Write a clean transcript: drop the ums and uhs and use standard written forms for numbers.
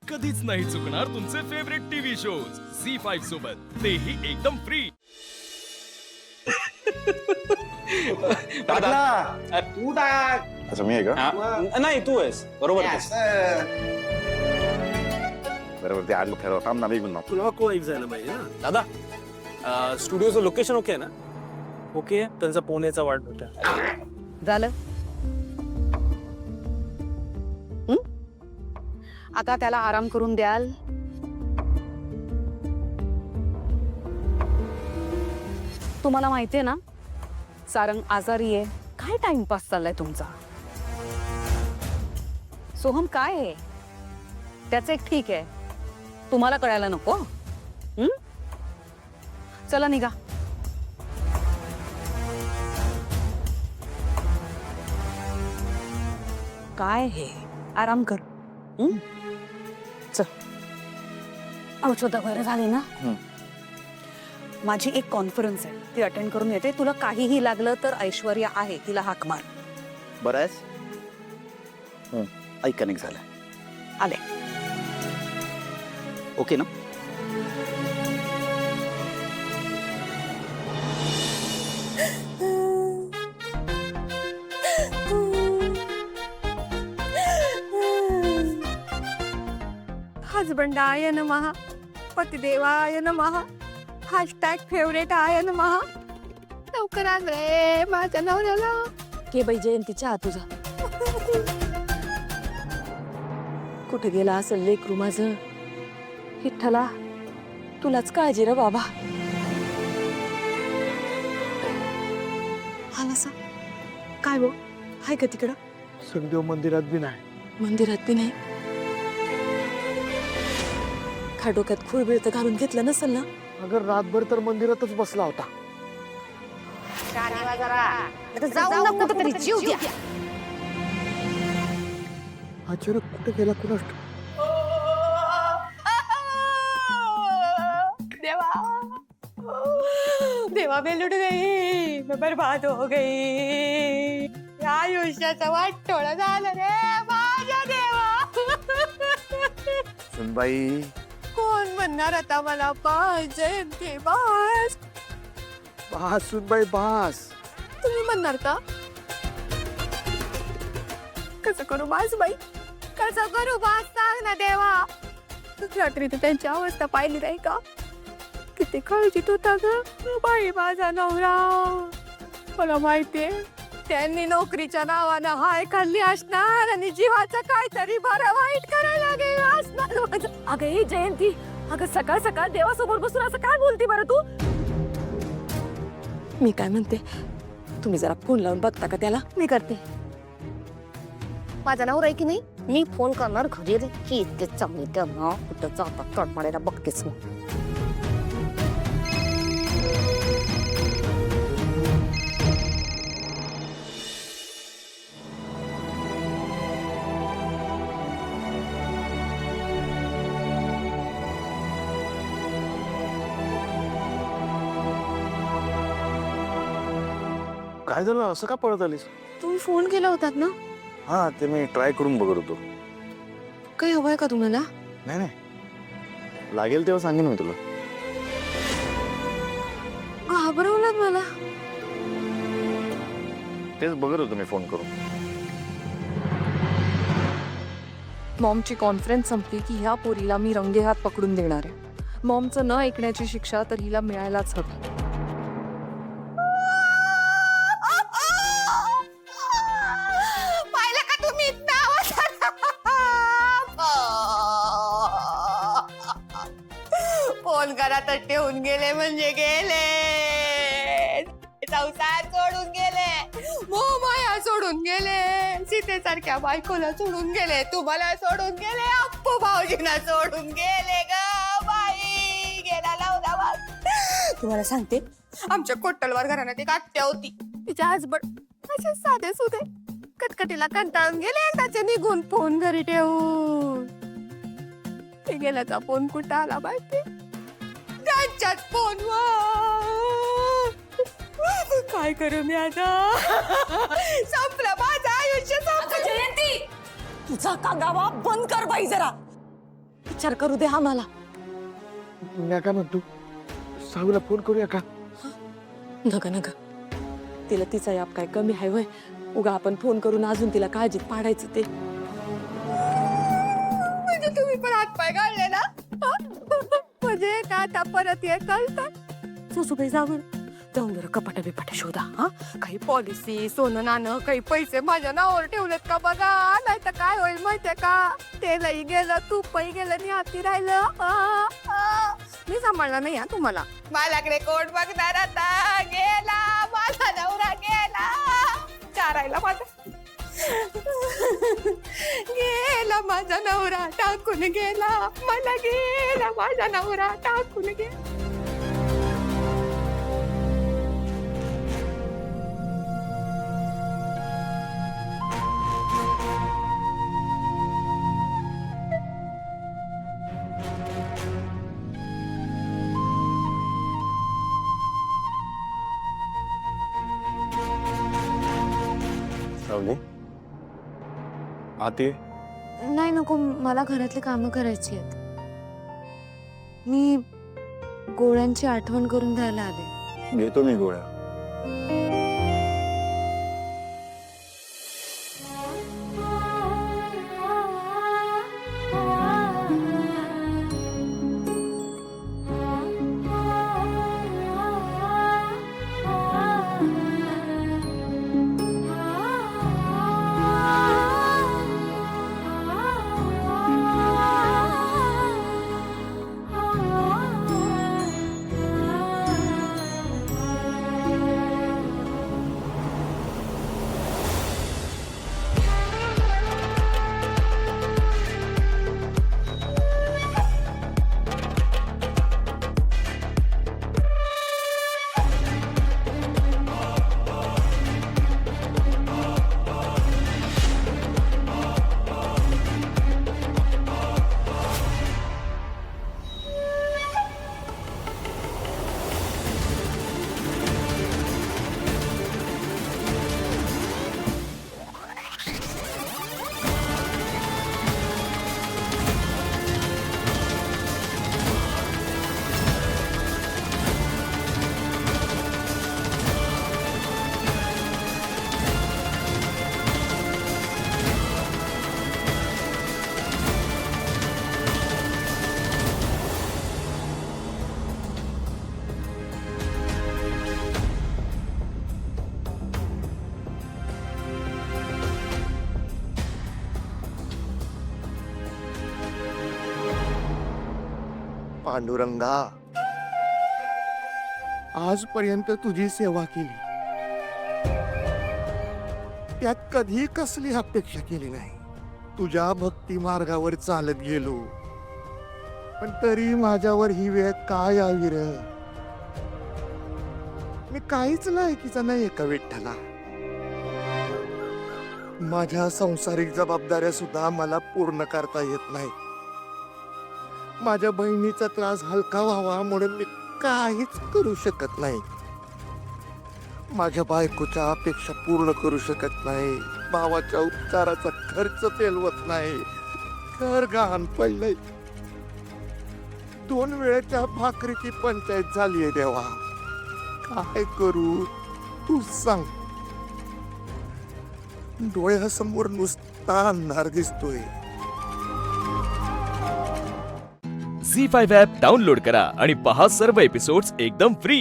कधीच नाही चुकणार तुमचे फेवरेट टीव्ही शोज झी5 सोबत, तेही एकदम फ्री। दादा तू टाक. अच्छा मी आहे का हा, नाही तू आहेस बरोबर आहेस. बरोबर ते आडलं फिरव थांब ना निघून ना तुला को जायला पाहिजे ना. दादा स्टुडिओचं लोकेशन ओके आहे ना? ओके त्यांचा पुण्याचा वाट होता. झालं. आता त्याला आराम करून द्याल. तुम्हाला माहितीये ना सारंग आजारी आहे. काय टाइमपास चाललाय तुमचा. सोहम काय आहे त्याचं एक ठीक आहे, तुम्हाला कळायला नको. चला निघा. काय हे आराम कर. चल. औषध बरं झाली ना. माझी एक कॉन्फरन्स आहे, ती अटेंड करून येते. तुला काहीही लागलं तर ऐश्वर्या आहे, तिला हाक मार. बरं आहेस? ऐक कनेक्ट झालं. आले. ओके ना? हजबंडाय नमः, पतिदेवाय नमः, #फेवरेटाय नमः. लवकर आण रे माझ्या नवऱ्याला. के बाई जयंतीच्या तुझा कुठे गेला असेल लेकरू माझं. विठ्ठला तुलाच काळजी रे बाबा. हा नसा काय बो हाय का तिकडं? सुखदेव मंदिरात बी नाही. मंदिरात बी नाही. खाडोक्यात खुळबिळ तर घालून घेतलं नसेल ना. अगर रातभर तर मंदिरातच बसला होता. जाऊन कुठेतरी जीव द्या. आचार्य कुठे गेला कुणास ठाऊक. देवा देवा मैं लुट गई, मैं बर्बाद हो गई. या आयुष्याचा वाटोळा झालं रे माझ्या देवा. सुनबाई कोण म्हणणार आता मला पास जयंती बास. बास सुनबाई बास. तुम्ही म्हणणार का? कसं करू बास बाई, कसं करू बास सांग ना देवा. रात्री तर त्यांची अवस्था पाहिली नाही का, किती काळजीत होता ग बाई माझा नवरा. मला माहितीये त्यांनी नोकरीच्या नावानं हाय खाल्ली असणार आणि जीवाचं काहीतरी बरं वाईट करायला गेलं असणार. अगं ही जयंती, अगं सकाळ सकाळ देवासमोर बसून असं काय बोलते बरं तू. मी काय म्हणते, तुम्ही जरा फोन लावून बघता का त्याला. मी करते. माझा नवरा आहे की नाही, मी फोन करणार घरी रे की इतके चांगले त्यांना कुठं जातात तडमडायला बघतेच मी. काय झालं असं का पळत आलीस. तुम्ही फोन केला होतात ना. हा ते मी ट्राय करून बघत होतो. काही हवंय का तुम्हाला? नाही नाही लागेल तेव्हा सांगेन मी तुला. घाबरवलं मला. तेच बघत होतो मी फोन करून. मॉमची कॉन्फरन्स संपली की ह्या पोरीला मी रंगेहात पकडून देणार आहे. मॉमचं न ऐकण्याची शिक्षा तर हिला मिळायलाच हवी. पाहिलं का तुम्ही फोन करा तर ठेवून गेले म्हणजे गेले. संसार सोडून गेले, मोमाया सोडून गेले, सीतेसारख्या बायकोला सोडून गेले, तुम्हाला सोडून गेले, अप्पू भाऊजींना सोडून गेले ग बाई. गेला लावला. तुम्हाला सांगते, आमच्या कोट्टलवार घराण्यात एक आत्या होती. तिच्या हसबंड असे साधे सुधे कटकटीला कंटाळून गेले एकदाचे निघून फोन घरी ठेवून. ते गेल्याचा फोन कुठं आला माहिती, त्यांच्याच फोनवर. काय करू मी आता. संपलं माझं आयुष्य. संपलं. जयंती तुझा कांगावा बंद कर बाई जरा. विचार करू दे आम्हाला. मी काय म्हणतो साहूला फोन करूया का? नका नका, तिला तिचा याप काय कमी आहे वय? उगा आपण फोन करून अजून तिला काळजीत पाडायचं ते. म्हणजे तुम्ही पण हातपाय काढले ना? म्हणजे का आता परत ये कळतं सुसूबाई जाऊन जाऊन जरा कपाटा बिपाटा शोधा. हा, काही पॉलिसी सोनं नाणं काही पैसे माझ्या नावावर ठेवलेत का बघा, नाही तर काय होईल माहितीये का? तेलही गेलं तूपही गेलं आणि हाती राहिलं. मी सांभाळणार नाही हा तुम्हाला. माझ्याकडे कोण बघणार आता? गेला माझा नवरा, गेला चारायला माझा गेला माझा नवरा टाकून गेला मला, गेला माझा नवरा टाकून गेला. सावली आते नाही नको, मला घरातली कामं करायची आहेत. मी गोळ्यांची आठवण करून द्यायला आले. घेतो मी गोळ्या. पांडुरंगा, आजपर्यंत तुझी सेवा केली, त्यात कधी कसली अपेक्षा केली नाही. तुझ्या भक्ती मार्गावर चालत गेलो, पण तरी माझ्यावर ही वेळ काय आली रे? मी काहीच लायकीचा नाही का विठ्ठला? माझ्या संसारिक जबाबदाऱ्या सुद्धा मला पूर्ण करता येत नाही. माझ्या बहिणीचा त्रास हलका व्हावा म्हणून मी काहीच करू शकत नाही. माझ्या बायकोच्या अपेक्षा पूर्ण करू शकत नाही. भावाच्या उपचाराचा खर्च पेलवत नाही. घर गहाण पडलंय. 2 वेळेच्या भाकरीची पंचायत झालीये देवा. काय करू तू सांग. डोळ्यासमोर नुसता अंधार दिसतोय. झी5 ॲप डाउनलोड करा आणि पहा सर्व एपिसोड्स एकदम फ्री.